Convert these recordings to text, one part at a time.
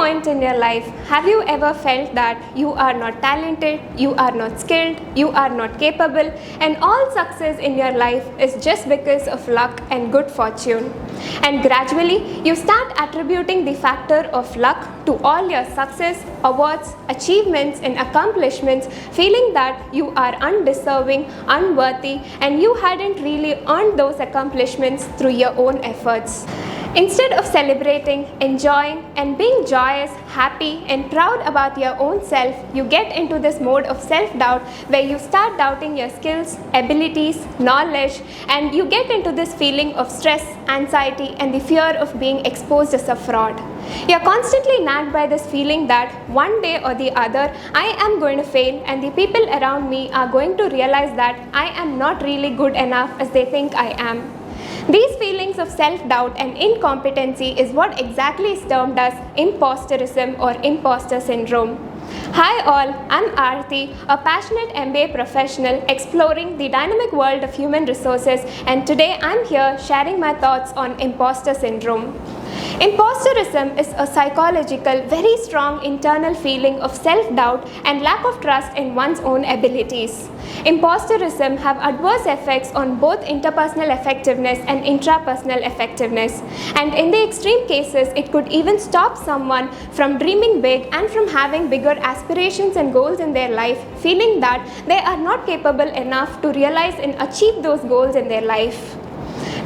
point in your life, have you ever felt that you are not talented, you are not skilled, you are not capable, and all success in your life is just because of luck and good fortune? And gradually, you start attributing the factor of luck to all your success, awards, achievements, and accomplishments, feeling that you are undeserving, unworthy, and you hadn't really earned those accomplishments through your own efforts. Instead of celebrating, enjoying, and being joyous, happy, and proud about your own self, you get into this mode of self-doubt where you start doubting your skills, abilities, knowledge, and you get into this feeling of stress, anxiety, and the fear of being exposed as a fraud. You're constantly nagged by this feeling that one day or the other, I am going to fail, and the people around me are going to realize that I am not really good enough as they think I am. These feelings of self-doubt and incompetency is what exactly is termed as imposterism or imposter syndrome. Hi all, I'm Arthi, a passionate MBA professional exploring the dynamic world of human resources, and today I'm here sharing my thoughts on imposter syndrome. Imposterism is a psychological, very strong internal feeling of self-doubt and lack of trust in one's own abilities. Imposterism have adverse effects on both interpersonal effectiveness and intrapersonal effectiveness. And in the extreme cases, it could even stop someone from dreaming big and from having bigger aspirations and goals in their life, feeling that they are not capable enough to realize and achieve those goals in their life.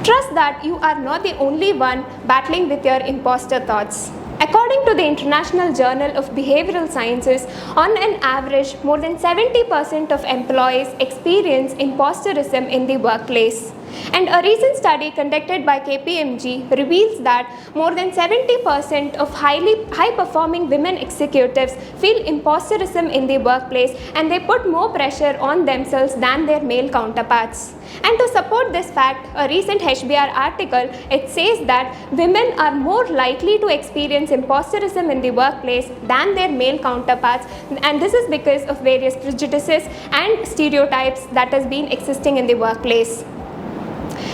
Trust that you are not the only one battling with your imposter thoughts. According to the International Journal of Behavioral Sciences, on an average, more than 70% of employees experience imposterism in the workplace. And a recent study conducted by KPMG reveals that more than 70% of high-performing women executives feel imposterism in the workplace, and they put more pressure on themselves than their male counterparts. And to support this fact, a recent HBR article, it says that women are more likely to experience imposterism in the workplace than their male counterparts, and this is because of various prejudices and stereotypes that has been existing in the workplace.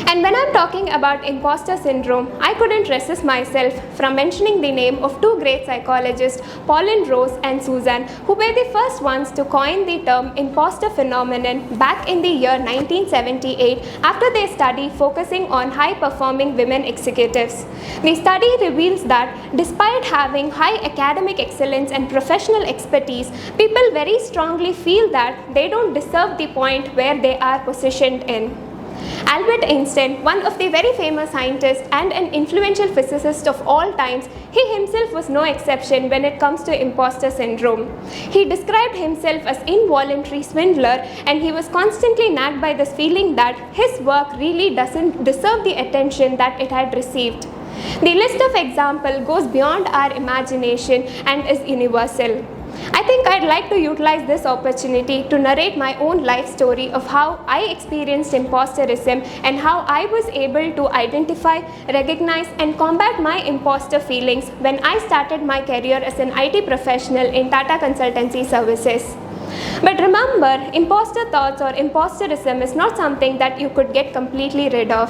And when I'm talking about imposter syndrome, I couldn't resist myself from mentioning the name of two great psychologists, Pauline and Suzanne, who were the first ones to coin the term imposter phenomenon back in the year 1978 after their study focusing on high-performing women executives. The study reveals that despite having high academic excellence and professional expertise, people very strongly feel that they don't deserve the point where they are positioned in. Albert Einstein, one of the very famous scientists and an influential physicist of all times, he himself was no exception when it comes to imposter syndrome. He described himself as involuntary swindler, and he was constantly nagged by this feeling that his work really doesn't deserve the attention that it had received. The list of examples goes beyond our imagination and is universal. I think I'd like to utilize this opportunity to narrate my own life story of how I experienced imposterism and how I was able to identify, recognize, and combat my imposter feelings when I started my career as an IT professional in Tata Consultancy Services. But remember, imposter thoughts or imposterism is not something that you could get completely rid of.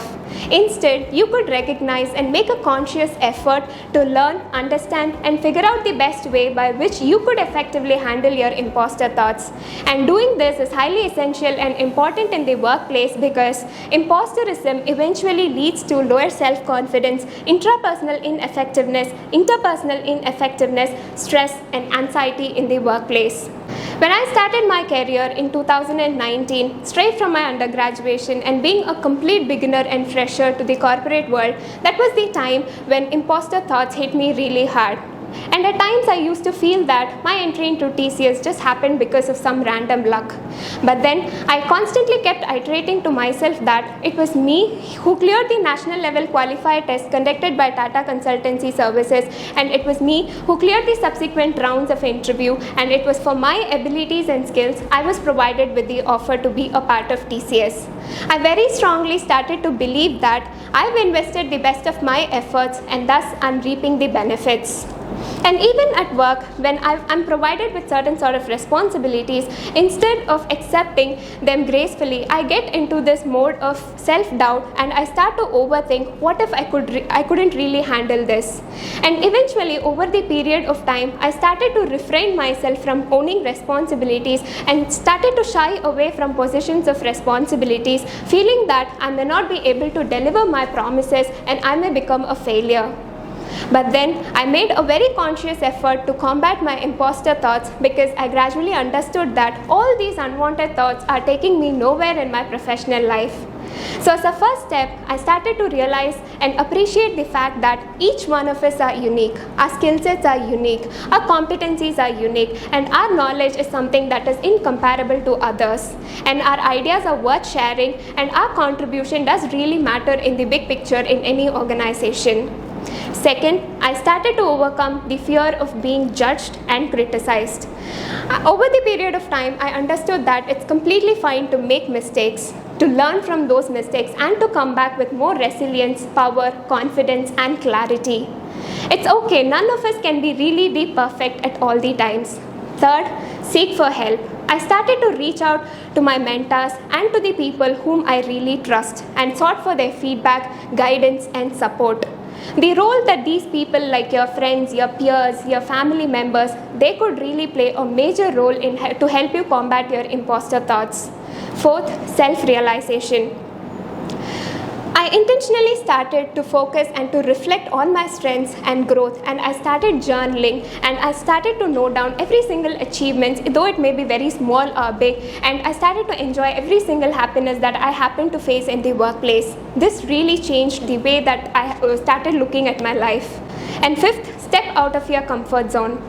Instead, you could recognize and make a conscious effort to learn, understand, and figure out the best way by which you could effectively handle your imposter thoughts. And doing this is highly essential and important in the workplace because imposterism eventually leads to lower self-confidence, intrapersonal ineffectiveness, interpersonal ineffectiveness, stress, and anxiety in the workplace. When I started my career in 2019, straight from my undergraduation and being a complete beginner and fresher to the corporate world, that was the time when imposter thoughts hit me really hard. And at times I used to feel that my entry into TCS just happened because of some random luck. But then I constantly kept iterating to myself that it was me who cleared the national level qualifier test conducted by Tata Consultancy Services, and it was me who cleared the subsequent rounds of interview, and it was for my abilities and skills I was provided with the offer to be a part of TCS. I very strongly started to believe that I've invested the best of my efforts and thus I'm reaping the benefits. And even at work, when I'm provided with certain sort of responsibilities, instead of accepting them gracefully, I get into this mode of self-doubt and I start to overthink, what if I couldn't really handle this? And eventually, over the period of time, I started to refrain myself from owning responsibilities and started to shy away from positions of responsibilities, feeling that I may not be able to deliver my promises and I may become a failure. But then I made a very conscious effort to combat my imposter thoughts because I gradually understood that all these unwanted thoughts are taking me nowhere in my professional life. So as a first step, I started to realize and appreciate the fact that each one of us are unique. Our skill sets are unique, our competencies are unique, and our knowledge is something that is incomparable to others. And our ideas are worth sharing, and our contribution does really matter in the big picture in any organization. Second, I started to overcome the fear of being judged and criticized. Over the period of time, I understood that it's completely fine to make mistakes, to learn from those mistakes, and to come back with more resilience, power, confidence, and clarity. It's okay, none of us can really be perfect at all the times. Third, seek for help. I started to reach out to my mentors and to the people whom I really trust and sought for their feedback, guidance, and support. The role that these people like your friends, your peers, your family members, they could really play a major role to help you combat your imposter thoughts. Fourth, self-realization. I intentionally started to focus and to reflect on my strengths and growth, and I started journaling and I started to note down every single achievement, though it may be very small or big, and I started to enjoy every single happiness that I happened to face in the workplace. This really changed the way that I started looking at my life. And fifth, step out of your comfort zone.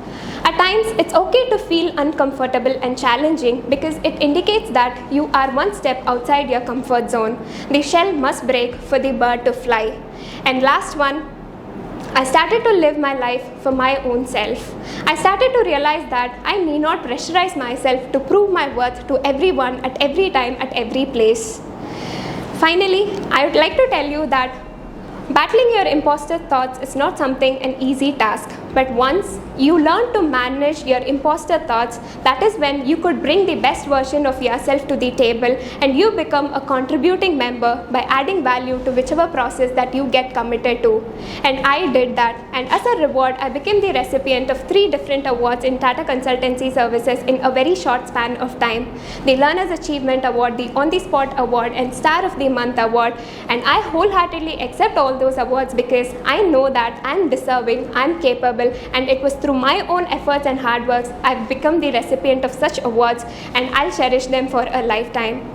At times, it's okay to feel uncomfortable and challenging because it indicates that you are one step outside your comfort zone. The shell must break for the bird to fly. And last one, I started to live my life for my own self. I started to realize that I need not pressurize myself to prove my worth to everyone at every time, at every place. Finally, I would like to tell you that battling your imposter thoughts is not an easy task, but once you learn to manage your imposter thoughts, that is when you could bring the best version of yourself to the table and you become a contributing member by adding value to whichever process that you get committed to. And I did that, and as a reward, I became the recipient of 3 different awards in Tata Consultancy Services in a very short span of time. The Learner's Achievement Award, the On the Spot Award, and Star of the Month Award, and I wholeheartedly accept all those awards because I know that I'm deserving, I'm capable, and it was through my own efforts and hard works I've become the recipient of such awards, and I'll cherish them for a lifetime.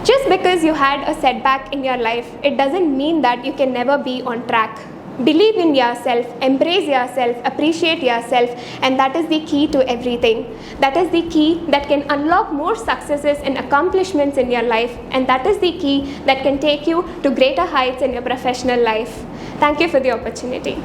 Just because you had a setback in your life, it doesn't mean that you can never be on track. Believe in yourself, embrace yourself, appreciate yourself, and that is the key to everything. That is the key that can unlock more successes and accomplishments in your life, and that is the key that can take you to greater heights in your professional life. Thank you for the opportunity.